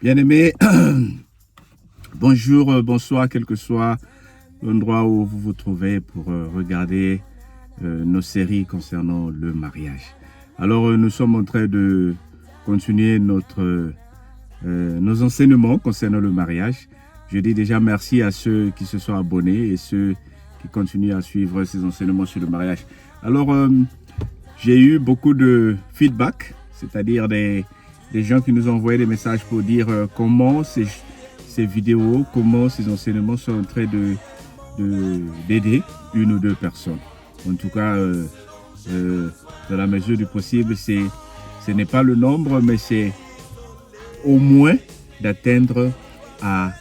Bien-aimés, bonjour, bonsoir, quel que soit l'endroit où vous vous trouvez pour regarder nos séries concernant le mariage. Alors, nous sommes en train de continuer nos enseignements concernant le mariage. Je dis déjà merci à ceux qui se sont abonnés et ceux qui continuent à suivre ces enseignements sur le mariage. Alors, j'ai eu beaucoup de feedback, c'est-à-dire des gens qui nous ont envoyé des messages pour dire comment ces vidéos, comment ces enseignements sont en train d'aider une ou deux personnes. En tout cas, dans la mesure du possible, ce n'est pas le nombre, mais c'est au moins d'atteindre à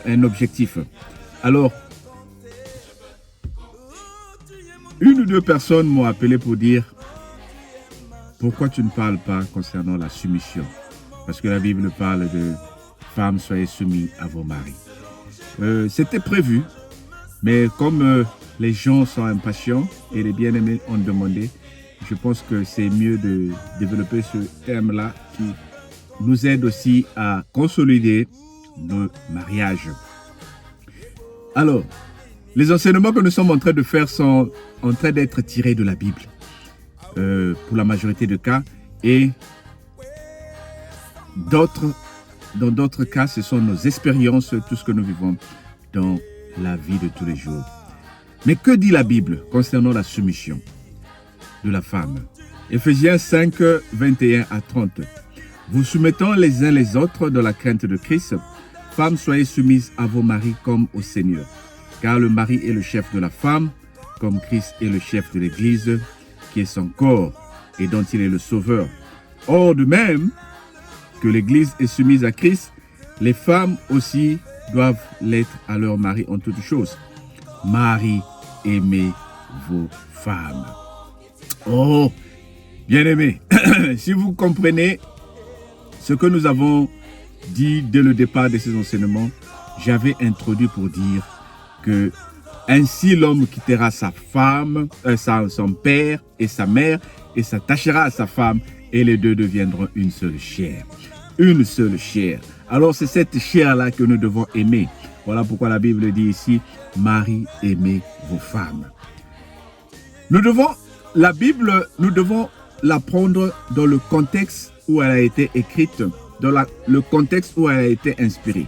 un objectif. Alors, une ou deux personnes m'ont appelé pour dire pourquoi tu ne parles pas concernant la soumission? Parce que la Bible parle de femmes, soyez soumis à vos maris. C'était prévu, mais comme les gens sont impatients et les bien-aimés ont demandé, je pense que c'est mieux de développer ce thème-là qui nous aide aussi à consolider nos mariages. Alors, les enseignements que nous sommes en train de faire sont en train d'être tirés de la Bible. Pour la majorité de cas, et dans d'autres cas, ce sont nos expériences, tout ce que nous vivons dans la vie de tous les jours. Mais que dit la Bible concernant la soumission de la femme? Éphésiens 5, 21 à 30. Vous soumettant les uns les autres dans la crainte de Christ, femmes, soyez soumises à vos maris comme au Seigneur. Car le mari est le chef de la femme, comme Christ est le chef de l'Église, qui est son corps et dont il est le sauveur. Or, de même que l'Église est soumise à Christ, les femmes aussi doivent l'être à leur mari en toutes choses. Marie, aimez vos femmes. Oh, bien-aimés, si vous comprenez ce que nous avons dit dès le départ de ces enseignements, j'avais introduit pour dire que ainsi l'homme quittera sa femme, son père et sa mère et s'attachera à sa femme et les deux deviendront une seule chair. Une seule chair. Alors c'est cette chair-là que nous devons aimer. Voilà pourquoi la Bible dit ici, Marie, aimez vos femmes. La Bible, nous devons la prendre dans le contexte où elle a été écrite, dans le contexte où elle a été inspirée.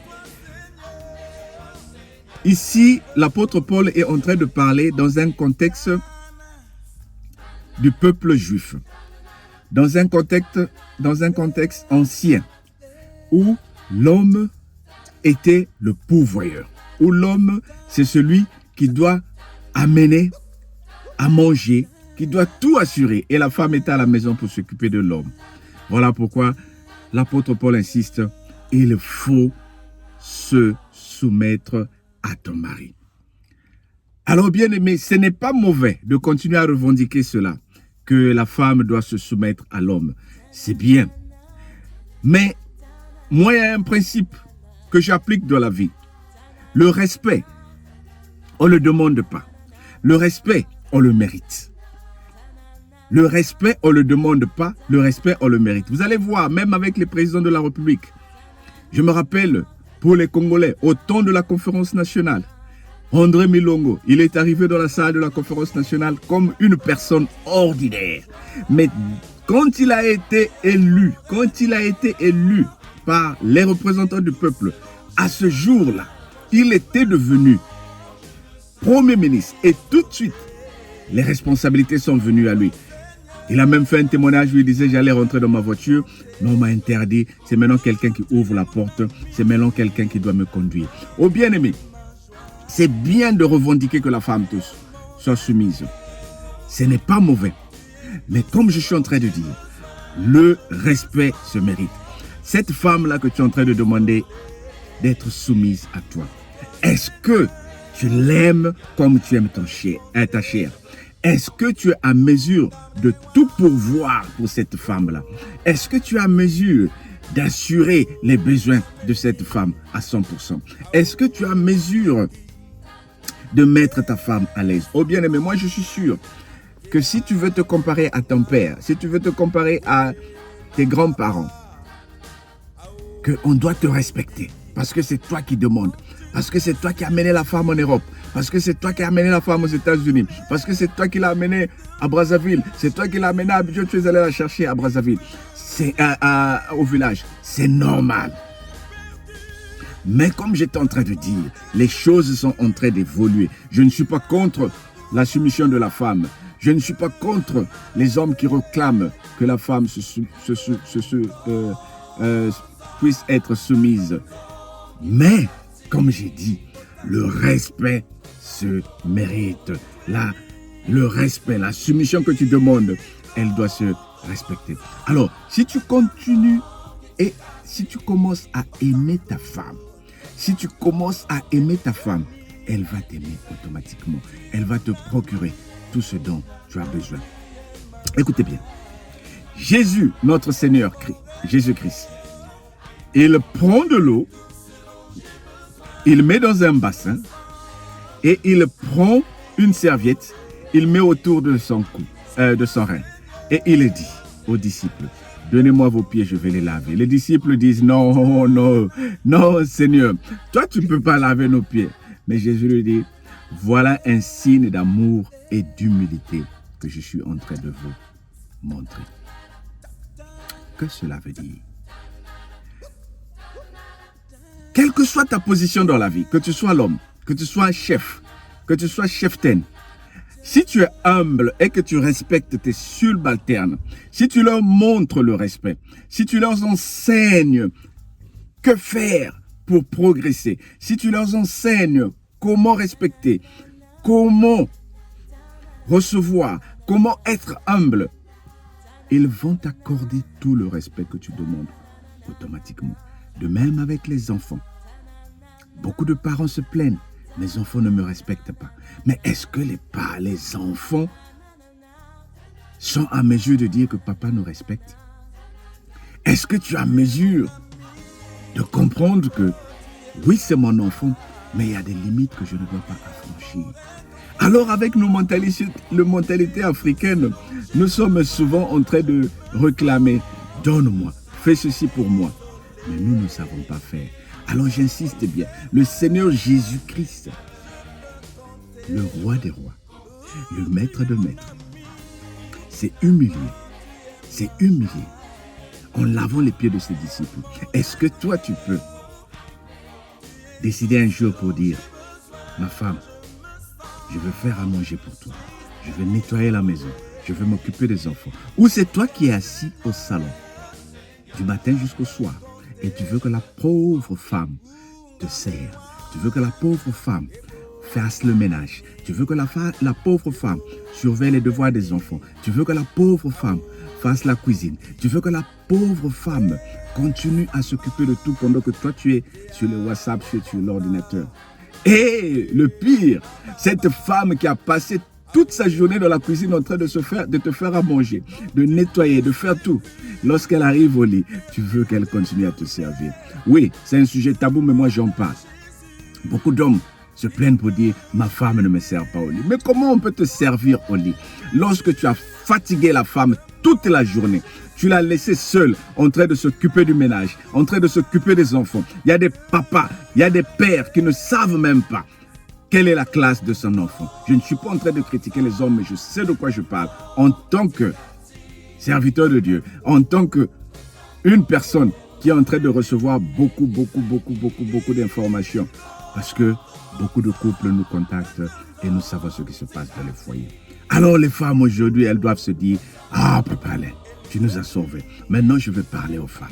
Ici, l'apôtre Paul est en train de parler dans un contexte du peuple juif, dans un contexte ancien, où l'homme était le pourvoyeur, où l'homme, c'est celui qui doit amener à manger, qui doit tout assurer, et la femme est à la maison pour s'occuper de l'homme. Voilà pourquoi l'apôtre Paul insiste, il faut se soumettre à ton mari. Alors bien aimé, ce n'est pas mauvais de continuer à revendiquer cela, que la femme doit se soumettre à l'homme. C'est bien. Mais moi, il y a un principe que j'applique dans la vie. Le respect, on ne le demande pas. Le respect, on le mérite. Le respect, on ne le demande pas. Le respect, on le mérite. Vous allez voir, même avec les présidents de la République, je me rappelle, pour les Congolais, au temps de la conférence nationale, André Milongo, il est arrivé dans la salle de la conférence nationale comme une personne ordinaire. Mais quand il a été élu par les représentants du peuple, à ce jour-là, il était devenu Premier ministre. Et tout de suite, les responsabilités sont venues à lui. Il a même fait un témoignage où il disait, j'allais rentrer dans ma voiture, mais on m'a interdit. C'est maintenant quelqu'un qui ouvre la porte. C'est maintenant quelqu'un qui doit me conduire. Oh bien-aimé, c'est bien de revendiquer que la femme soit soumise. Ce n'est pas mauvais. Mais comme je suis en train de dire, le respect se mérite. Cette femme-là que tu es en train de demander d'être soumise à toi, est-ce que tu l'aimes comme tu aimes ta chair? Est-ce que tu es à mesure de tout pourvoir pour cette femme-là? Est-ce que tu es à mesure d'assurer les besoins de cette femme à 100%? Est-ce que tu es à mesure de mettre ta femme à l'aise? Oh bien aimé, moi je suis sûr que si tu veux te comparer à ton père, si tu veux te comparer à tes grands-parents, qu'on doit te respecter. Parce que c'est toi qui demandes. Parce que c'est toi qui as amené la femme en Europe. Parce que c'est toi qui as amené la femme aux États-Unis. Parce que c'est toi qui l'as amenée à Brazzaville. C'est toi qui l'as amenée à Abidjan. Tu es allé la chercher à Brazzaville. C'est au village. C'est normal. Mais comme j'étais en train de dire, les choses sont en train d'évoluer. Je ne suis pas contre la soumission de la femme. Je ne suis pas contre les hommes qui réclament que la femme puisse être soumise. Mais, comme j'ai dit, le respect se mérite. Le respect, la soumission que tu demandes, elle doit se respecter. Alors, si tu continues et si tu commences à aimer ta femme, si tu commences à aimer ta femme, elle va t'aimer automatiquement. Elle va te procurer tout ce dont tu as besoin. Écoutez bien. Jésus, notre Seigneur, Jésus-Christ, il prend de l'eau, il met dans un bassin et il prend une serviette, il met autour de son cou, de son rein. Et il dit aux disciples, donnez-moi vos pieds, je vais les laver. Les disciples disent, non, non, non, Seigneur, toi tu ne peux pas laver nos pieds. Mais Jésus lui dit, voilà un signe d'amour et d'humilité que je suis en train de vous montrer. Que cela veut dire? Quelle que soit ta position dans la vie, que tu sois l'homme, que tu sois un chef, que tu sois cheftaine, si tu es humble et que tu respectes tes subalternes, si tu leur montres le respect, si tu leur enseignes que faire pour progresser, si tu leur enseignes comment respecter, comment recevoir, comment être humble, ils vont t'accorder tout le respect que tu demandes automatiquement. De même avec les enfants. Beaucoup de parents se plaignent. Mes enfants ne me respectent pas. Mais est-ce que les enfants sont à mesure de dire que papa nous respecte? Est-ce que tu es à mesure de comprendre que oui, c'est mon enfant, mais il y a des limites que je ne dois pas affranchir? Alors avec nos mentalités africaines, nous sommes souvent en train de réclamer, donne-moi, fais ceci pour moi. Mais nous ne savons pas faire. Alors j'insiste bien, le Seigneur Jésus-Christ, le roi des rois, le maître de maîtres, s'est humilié en lavant les pieds de ses disciples. Est-ce que toi tu peux décider un jour pour dire, ma femme, je veux faire à manger pour toi, je veux nettoyer la maison, je veux m'occuper des enfants. Ou c'est toi qui es assis au salon, du matin jusqu'au soir, et tu veux que la pauvre femme te sert. Tu veux que la pauvre femme fasse le ménage. Tu veux que la pauvre femme surveille les devoirs des enfants. Tu veux que la pauvre femme fasse la cuisine. Tu veux que la pauvre femme continue à s'occuper de tout pendant que toi tu es sur le WhatsApp, sur l'ordinateur. Et le pire, cette femme qui a passé toute sa journée dans la cuisine en train de te faire à manger, de nettoyer, de faire tout. Lorsqu'elle arrive au lit, tu veux qu'elle continue à te servir. Oui, c'est un sujet tabou, mais moi j'en parle. Beaucoup d'hommes se plaignent pour dire, ma femme ne me sert pas au lit. Mais comment on peut te servir au lit? Lorsque tu as fatigué la femme toute la journée, tu l'as laissée seule en train de s'occuper du ménage, en train de s'occuper des enfants. Il y a des papas, il y a des pères qui ne savent même pas quelle est la classe de son enfant. Je ne suis pas en train de critiquer les hommes, mais je sais de quoi je parle. En tant que serviteur de Dieu, en tant qu'une personne qui est en train de recevoir beaucoup d'informations. Parce que beaucoup de couples nous contactent et nous savons ce qui se passe dans les foyers. Alors les femmes aujourd'hui, elles doivent se dire, ah Papa Alain, tu nous as sauvés. Maintenant, je vais parler aux femmes.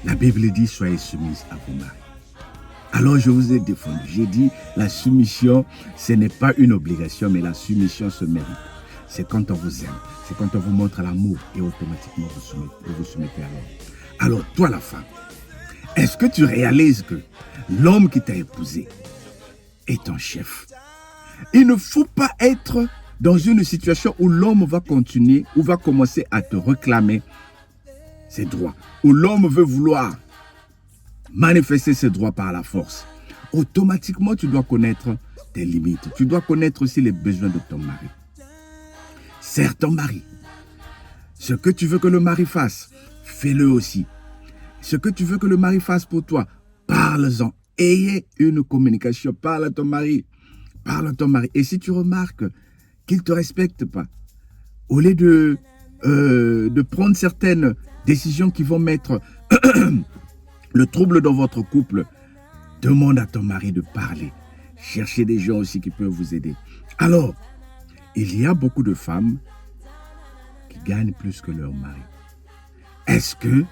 La Bible dit, soyez soumises à vos maris. Alors je vous ai défendu. J'ai dit, la soumission, ce n'est pas une obligation, mais la soumission se mérite. C'est quand on vous aime, c'est quand on vous montre l'amour et automatiquement vous vous soumettez à l'homme. Alors toi la femme, est-ce que tu réalises que l'homme qui t'a épousé est ton chef? Il ne faut pas être dans une situation où l'homme va continuer ou va commencer à te réclamer ses droits, où l'homme veut vouloir manifester ses droits par la force. Automatiquement, tu dois connaître tes limites. Tu dois connaître aussi les besoins de ton mari. Sers ton mari. Ce que tu veux que le mari fasse, fais-le aussi. Ce que tu veux que le mari fasse pour toi, parle-en. Ayez une communication. Parle à ton mari. Parle à ton mari. Et si tu remarques qu'il ne te respecte pas, au lieu de prendre certaines décisions qui vont mettre le trouble dans votre couple, demande à ton mari de parler. Cherchez des gens aussi qui peuvent vous aider. Alors, il y a beaucoup de femmes qui gagnent plus que leur mari. Est-ce que,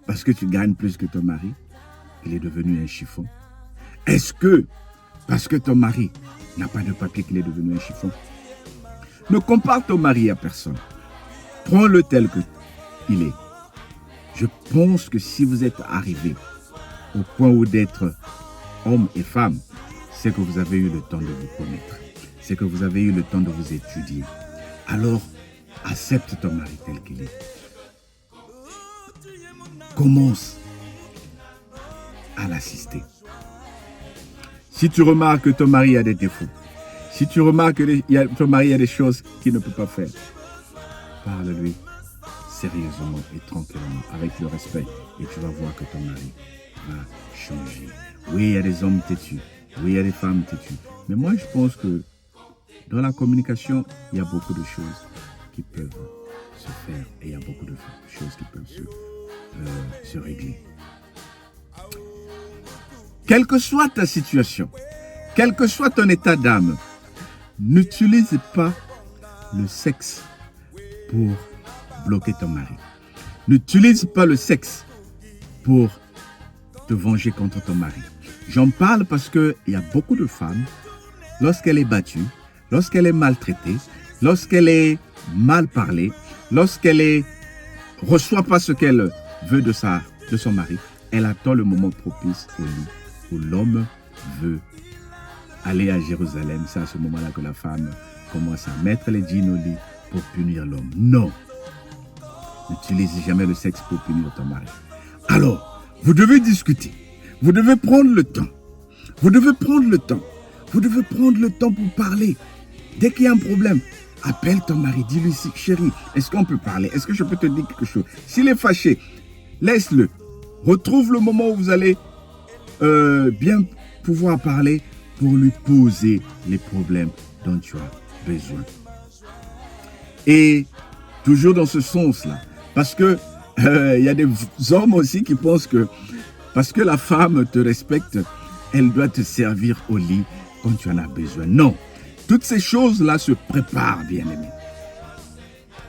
parce que tu gagnes plus que ton mari, il est devenu un chiffon? Est-ce que, parce que ton mari n'a pas de papier, qu'il est devenu un chiffon? Ne compare ton mari à personne. Prends-le tel qu'il est. Je pense que si vous êtes arrivé au point où d'être homme et femme, c'est que vous avez eu le temps de vous connaître. C'est que vous avez eu le temps de vous étudier. Alors, accepte ton mari tel qu'il est. Commence à l'assister. Si tu remarques que ton mari a des défauts, si tu remarques que ton mari a des choses qu'il ne peut pas faire, parle-lui sérieusement et tranquillement, avec le respect, et tu vas voir que ton mari va changer. Oui, il y a des hommes têtus, oui, il y a des femmes têtues, mais moi je pense que dans la communication, il y a beaucoup de choses qui peuvent se faire, et il y a beaucoup de choses qui peuvent se régler. Quelle que soit ta situation, quel que soit ton état d'âme, n'utilise pas le sexe pour bloquer ton mari. N'utilise pas le sexe pour te venger contre ton mari. J'en parle parce qu'il y a beaucoup de femmes, lorsqu'elle est battue, lorsqu'elle est maltraitée, lorsqu'elle est mal parlée, lorsqu'elle ne reçoit pas ce qu'elle veut de son mari, elle attend le moment propice au lit où l'homme veut aller à Jérusalem. C'est à ce moment-là que la femme commence à mettre les jeans au lit pour punir l'homme. Non. N'utilise jamais le sexe pour punir ton mari. Alors, vous devez discuter. Vous devez prendre le temps. Vous devez prendre le temps. Vous devez prendre le temps pour parler. Dès qu'il y a un problème, appelle ton mari. Dis-lui, chérie, est-ce qu'on peut parler? Est-ce que je peux te dire quelque chose? S'il est fâché, laisse-le. Retrouve le moment où vous allez bien pouvoir parler pour lui poser les problèmes dont tu as besoin. Et toujours dans ce sens-là, parce que y a des hommes aussi qui pensent que parce que la femme te respecte, elle doit te servir au lit quand tu en as besoin. Non, toutes ces choses-là se préparent, bien-aimé.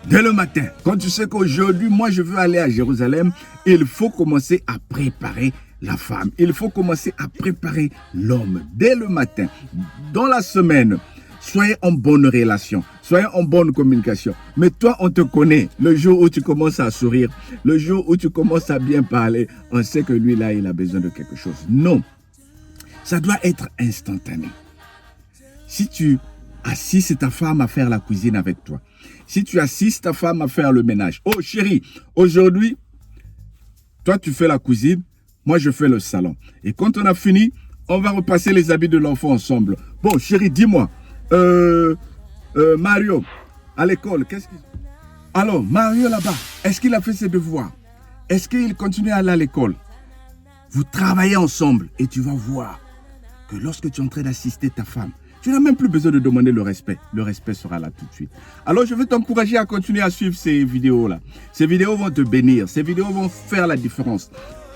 Dès le matin, quand tu sais qu'aujourd'hui, moi, je veux aller à Jérusalem, il faut commencer à préparer la femme. Il faut commencer à préparer l'homme dès le matin. Dans la semaine, soyez en bonne relation, soyez en bonne communication. Mais toi, on te connaît. Le jour où tu commences à sourire, le jour où tu commences à bien parler, on sait que lui, là, il a besoin de quelque chose. Non, ça doit être instantané. Si tu assistes ta femme à faire la cuisine avec toi, si tu assistes ta femme à faire le ménage, oh chérie, aujourd'hui, toi tu fais la cuisine, moi je fais le salon. Et quand on a fini, on va repasser les habits de l'enfant ensemble. Bon chérie, dis-moi, Mario, à l'école, qu'est-ce qu'il... Alors, Mario là-bas, est-ce qu'il a fait ses devoirs? Est-ce qu'il continue à aller à l'école? Vous travaillez ensemble et tu vas voir que lorsque tu es en train d'assister ta femme, tu n'as même plus besoin de demander le respect. Le respect sera là tout de suite. Alors, je veux t'encourager à continuer à suivre ces vidéos-là. Ces vidéos vont te bénir. Ces vidéos vont faire la différence.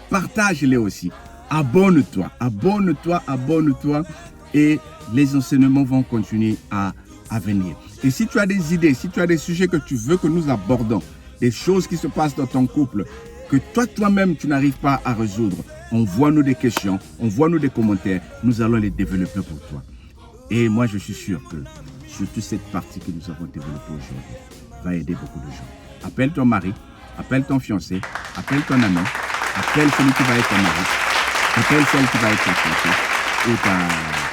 Partage-les aussi. Abonne-toi. Abonne-toi, abonne-toi. Et les enseignements vont continuer à venir. Et si tu as des idées, si tu as des sujets que tu veux que nous abordons, des choses qui se passent dans ton couple, que toi-même, tu n'arrives pas à résoudre, envoie-nous des questions, envoie-nous des commentaires. Nous allons les développer pour toi. Et moi, je suis sûr que surtout cette partie que nous avons développée aujourd'hui va aider beaucoup de gens. Appelle ton mari, appelle ton fiancé, appelle ton ami, appelle celui qui va être ton mari, appelle celle qui va être ta fiancée ou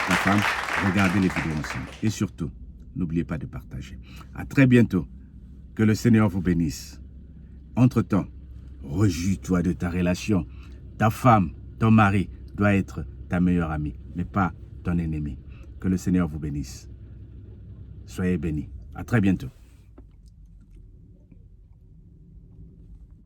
ta femme. Regardez les vidéos ensemble. Et surtout, n'oubliez pas de partager. À très bientôt. Que le Seigneur vous bénisse. Entre-temps, réjouis-toi de ta relation. Ta femme, ton mari doit être ta meilleure amie, mais pas ton ennemi. Que le Seigneur vous bénisse. Soyez bénis. À très bientôt.